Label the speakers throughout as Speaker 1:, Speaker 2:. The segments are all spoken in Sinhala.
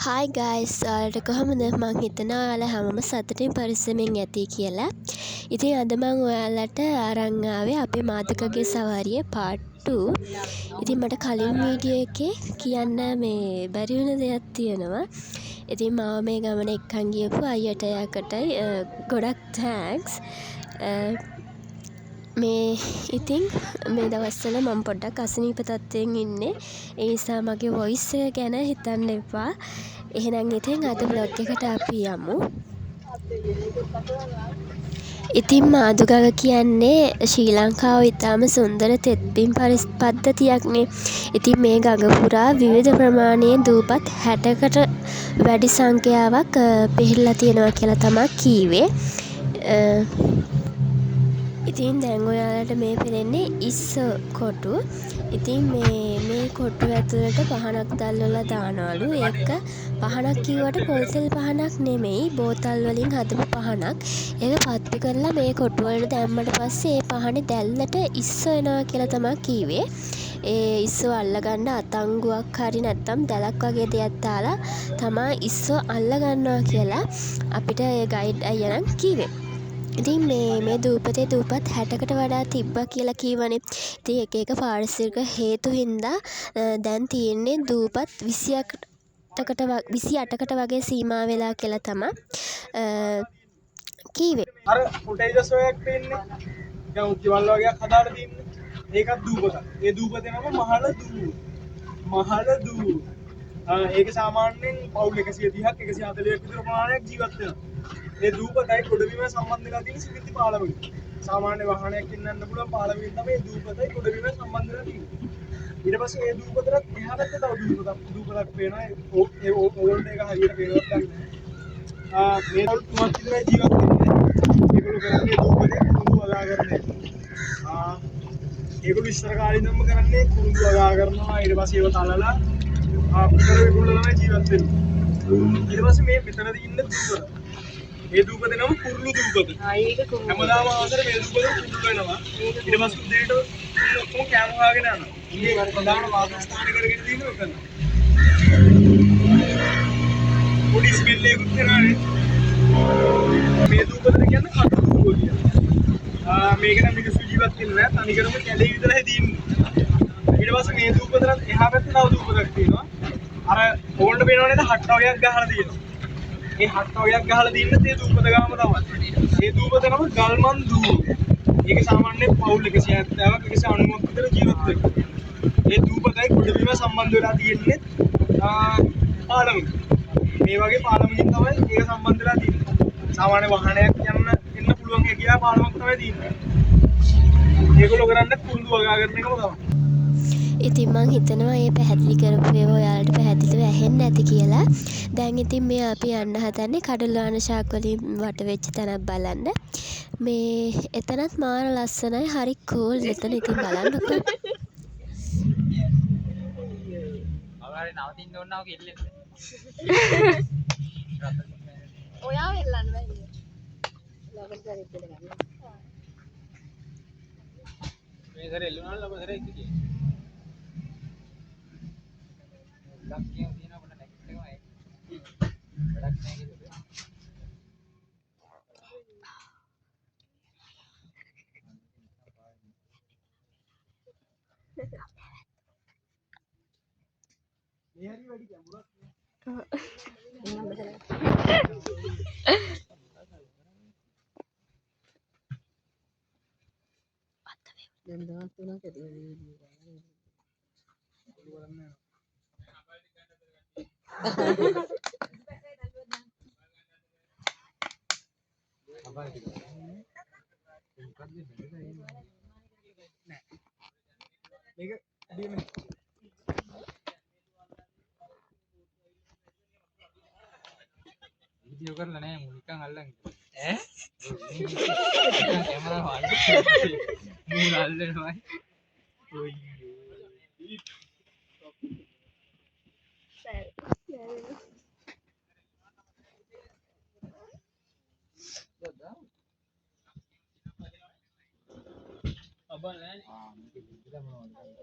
Speaker 1: Hi guys, ඔයාලට කොහොමද? මං හිතනවා ඔයාලා හැමෝම සතුටින් පරිස්සමෙන් ඇති කියලා. ඉතින් අද මං ඔයාලට අරන් ආවේ අපේ මාතකගේ සවාරියේ part 2. ඉතින් මට කලින් වීඩියෝ එකේ කියන්න මේ බැරි වුණ දෙයක් තියෙනවා. ඉතින් මාව මේ ගමන එක්කන් ගියපු අයියට එයාකටයි ගොඩක් thanks. මේ ඉතින් මේ දවස්වල මම පොඩ්ඩක් අසනීප තත්ත්වයෙන් ඉන්නේ. ඒ නිසා මගේ වොයිස් එක ගැන හිතන්න එපා. එහෙනම් ඉතින් අද බ්ලොග් එකට අපි යමු. ඉතින් මාදුගග කියන්නේ ශ්‍රී ලංකාවේ ඉතාම සුන්දර තෙත්බිම් පද්ධතියක්නේ. ඉතින් මේ ගඟ පුරා විවිධ ප්‍රමාණයේ දූපත් 60කට වැඩි සංඛ්‍යාවක් පිහිටලා තියෙනවා කියලා තමයි කීවේ. ඉතින් දැන් ඔයාලට මේ පෙනෙන්නේ ඉස්සෝ කොටු. ඉතින් මේ කොටු ඇතුළට පහනක් දැල්වලා දානවලු. ඒක පහනක් කිව්වට පොල්තෙල් පහනක් නෙමෙයි, බෝතල් වලින් හදපු පහනක්. ඒක පත්තු කරලා මේ කොටු වලට දැම්මට පස්සේ ඒ පහනේ දැල්ලට ඉස්සෝ එනවා කියලා තමයි කීවේ. ඒ ඉස්සෝ අල්ලගන්න අතංගුවක් හරි නැත්නම් දැලක් වගේ දෙයක් දාලා තමයි ඉස්සෝ අල්ලගන්නවා කියලා අපිට ඒ ගයිඩ් අයියා නම් කීවේ. ඉතින් මේ දූපතේ දූපත් 60කට වඩා තිබ්බා කියලා කීවනේ. ඉතින් එක පාරිසරික හේතු හින්දා දැන් තියෙන්නේ දූපත් 28කට වගේ සීමා වෙලා කියලා තමයි කීවේ.
Speaker 2: අර ෆුටේජස් වලක් තියෙන්නේ. දැන් උද්දවල් වගේක් හදාලා තියෙන්නේ. ඒකත් දූපතක්. ඒ දූපතේ නම මහල දූ. මහල දූ. ඒක සාමාන්‍යයෙන් පවුල් 130ක් 140ක් විතර ප්‍රමාණයක් ජීවත් වෙනවා. ඒ දූපතයි ගොඩබිම සම්බන්ධ වෙලා තියෙන සිවිති පාලමකින්. සාමාන්‍ය වාහනයක් ගෙන්නන්න පුළුවන් පාලමකින් තමයි මේ දූපතයි ගොඩබිම සම්බන්ධ වෙලා තියෙන්නේ. ඊට පස්සේ ඒ දූපතට එහා පැත්තේ තව දූපතක් පේනවා. ඒ ඕල්ඩ් එක හරියට පේනවත් නැහැ. මේ වල තුනක් විතරයි ජීවත් වෙන්නේ. ඒගොල්ලෝ කරන්නේ දූපතේ කුරුඳු වගා කරන්නේ. ඒගොල්ලෝ ඉස්සර කාලේ ඉඳන්ම කරන්නේ කුරුඳු වගා කරනවා. ඊට පස්සේ ඒව තලලා අපිට ඒගොල්ලෝ තමයි ජීවත් වෙන්නේ. ඊට පස්සේ මේ මෙතනදී ඉන්න දූපත. මේ දූපතේ නම කුරුළු දූපත. ඒක කුරුළු. හැමදාම ආසර මේ දූපත කුරුළු වෙනවා. ඊට පස්සේ උදේට ඔක්කොම කෑම හොයාගෙන යනවා. ඉන්නේ ප්‍රධාන වාසස්ථාන කරගෙන තියෙනවා එතන. පොඩි ස්මෙල් එකකුත් එනවානේ. මේ දූපතට කියන්නේ කටු දූපත කියලා. මේක නම් මිනිස්සු ජීවත් වෙන්නේ නැහැ. තනිකරම කැලේ විතරයි තියෙන්නේ. ඊට පස්සේ මේ දූපතට එහා පැත්තේ තව දූපතක් තියෙනවා. අර ඕල්ඩ් පේනව නේද හට් වගේක් ගහලා තියෙනවා. ඒ හට් වගේක් ගහලා තියෙන්නේ ඒ දූපත ගාම තමයි. ඒ දූපත නම ගල්මන් දූ. ඒක සාමාන්‍යයෙන් පවුල් 170ක් 190ක් විතර ජීවත් වෙනවා. ඒ දූපතයි ගොඩබිම සම්බන්ධ වෙලා තියෙන්නේ පාලමකින්. මේ වගේ පාලමකින් තමයි ඒක සම්බන්ධ වෙලා තියෙන්නේ. සාමාන්‍ය වාහනයක් එන්න පුළුවන් හැකියාව පාලමක් තමයි තියෙන්නේ. ඒගොල්ලෝ කරන්නේ කුරුඳු වගා කරන එකම තමයි.
Speaker 1: ඉතින් මං හිතනවා මේ පැහැදිලි කරපු ඒවා ඔයාලට පැහැදිලිව ඇහෙන්න ඇති කියලා. දැන් ඉතින් මේ අපි යන්න හදන්නේ කඩුලාන ශාක් වලින් වට වෙච්ච තැනක් බලන්න. මේ එතනත් මාර ලස්සනයි, හරි කූල්. එතන ඉතින් බලන්නකෝ.
Speaker 3: අවුරුද්දේ නවතින්න ඕන නම් කෙල්ලෙන්න.
Speaker 4: ඔයාව එල්ලන්න බෑ. ලබන සැරේ ඉතල ගන්න.
Speaker 3: මේ සැරේ එල්ලුණා නම් ලබන සැරේ ඉක්ක කියේ. ලක් කියන තියෙන අපිට නැගිට එකමයි. වැඩක් නැහැ කිව්වද?
Speaker 2: මේ හරි වැඩි ගැඹුරක් නෑ.
Speaker 4: දැන් දවස් 3ක් ඇති වීඩියෝ ගන්න.
Speaker 2: මේක දීන්නේ
Speaker 3: වීඩියෝ කරලා නැහැ මු නිකන් අල්ලන් ඈ කැමරාව අල්ලන් මු අල්ලනවා අබල් නැහැ මේක විතර මොනවද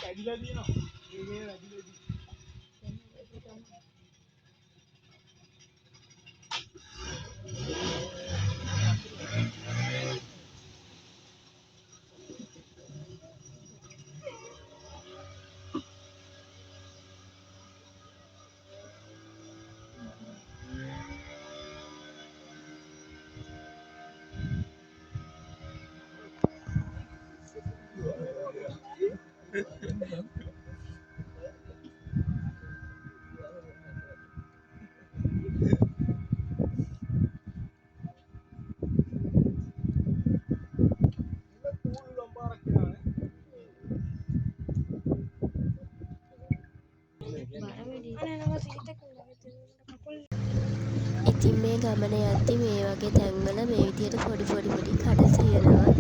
Speaker 2: කැඩිලා තියෙනවා. මේ වැඩිලා
Speaker 1: ඉතින් මේ ගමන යද්දි මේ වගේ තැන්වල මේ විදියට පොඩි කඩ තියෙනවා.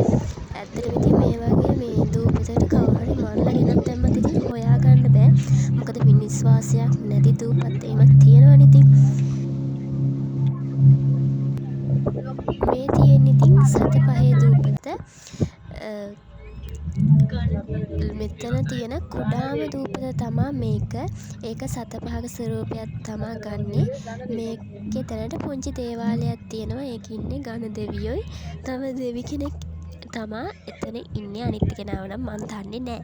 Speaker 1: ඇත්තටම ඉතින් මේ වගේ මේ දූපතට කවුරු හරි මරලා ගෙනත් දැම්මත් ඉතින් හොයාගන්න බෑ. මොකද මිනිස් වාසයක් නැති දූපත් එහෙමත් තියෙනවනේ ඉතින්. මේ තියෙන්නේ ඉතින් සත පහේ දූපත. මෙතන තියෙන කුඩාම දූපත තමා මේක. ඒක සත පහක ස්වරූපයක් තමා ගන්නෙ. මේකේ තැනට පුංචි දේවාලයක් තියෙනවා. ඒකේ ඉන්නේ ගණ දෙවියොයි. තව දෙවි කෙනෙක් තමා එතන ඉන්නේ. අනිත් කෙනාව නම් මන් දන්නේ නෑ.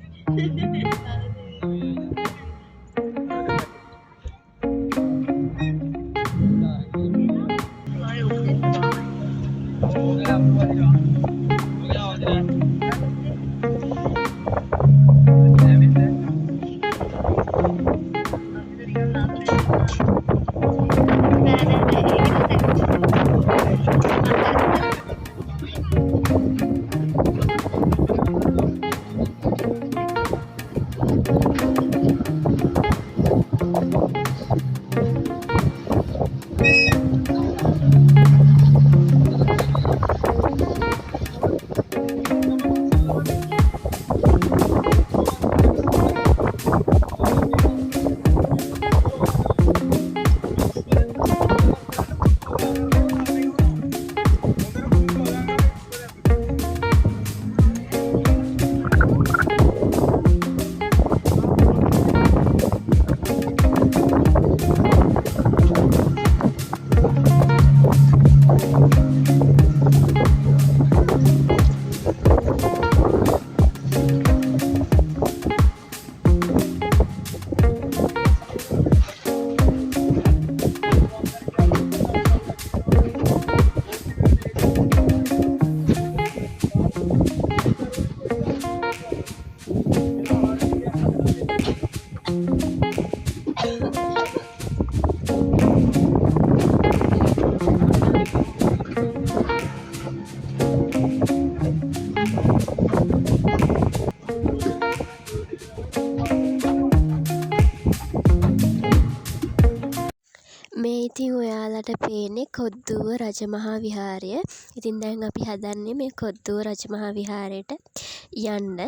Speaker 1: මේ ඉතින් ඔයාලට පේන්නේ කොද්දුව රජමහා විහාරය. ඉතින් දැන් අපි හදන්නේ මේ කොද්දුව රජමහා විහාරයට යන්න.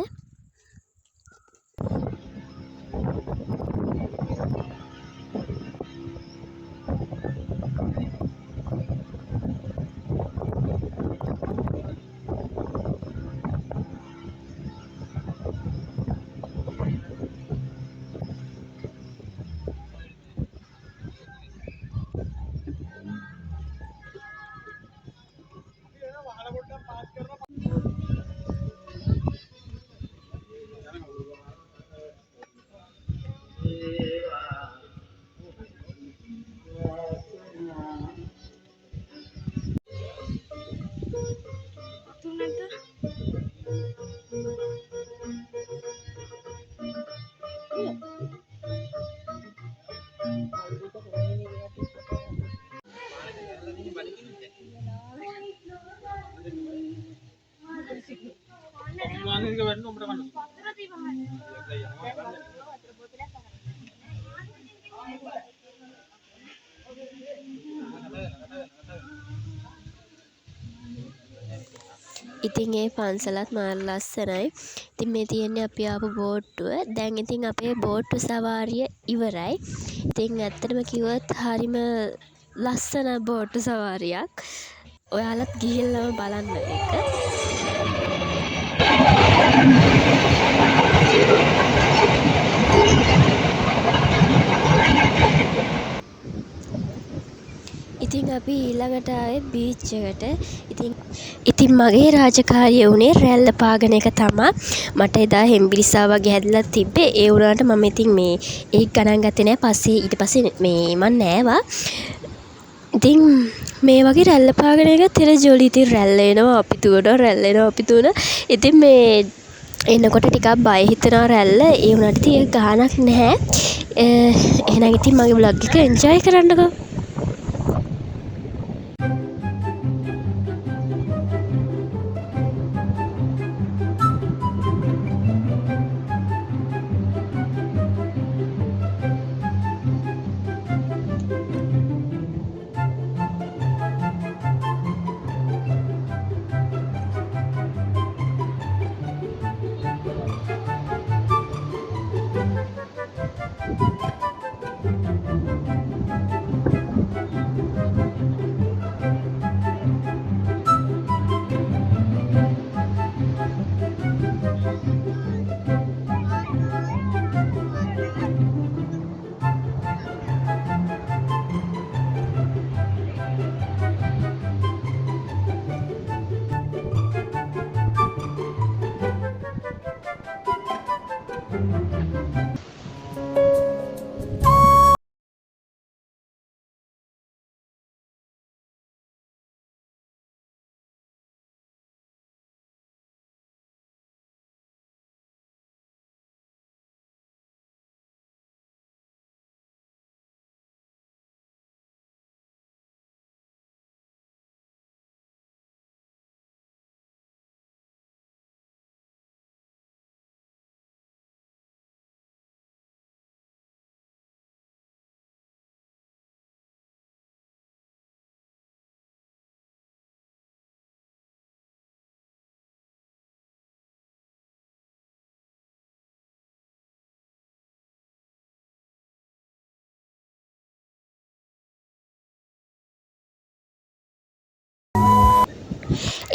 Speaker 1: ඉතින් ඒ පන්සලත් මාර ලස්සනයි. ඉතින් මේ තියෙන්නේ අපි ආපු බෝට්ටුව. දැන් ඉතින් අපේ බෝට්ටු සවාරිය ඉවරයි. ඉතින් ඇත්තටම කිව්වොත් හරිම ලස්සන බෝට්ටු සවාරියක්. ඔයාලත් ගිහිල්ලාම බලන්න ඒක. ඉතින් අපි ඊළඟට ආවේ බීච් එකට. ඉතින් මගේ රාජකාරිය වුණේ රැල්ල පාගන එක තමා. මට එදා හෙම්බිරිස්සා වගේ හැදිලා තිබ්බේ. ඒ වුණාට මම ඉතින් මේ ඒක ගණන් ගත්තේ නෑ. ඊට පස්සේ මේ මන් නෑවා. ඉතින් මේ වගේ රැල්ල පාගන එක තෙර ජොලි. ඉතින් රැල්ල එනවා අපි දුවනවා, රැල්ල එනවා අපි දුවනවා. ඉතින් මේ එනකොට ටිකක් බය හිතෙනවා රැල්ල. ඒ වුණාට ඉතින් ඒක ගානක් නැහැ. එහෙනම් ඉතින් මගේ vlog එක enjoy කරන්නකෝ.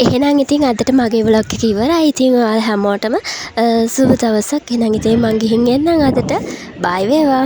Speaker 1: එහෙනම් ඉතින් අදට මගේ vlog එක ඉවරයි. ඉතින් ඔයාලා හැමෝටම සුබ දවසක්. එහෙනම් ඉතින් මං ගිහින් එන්නම් අදට. බයි වේවා.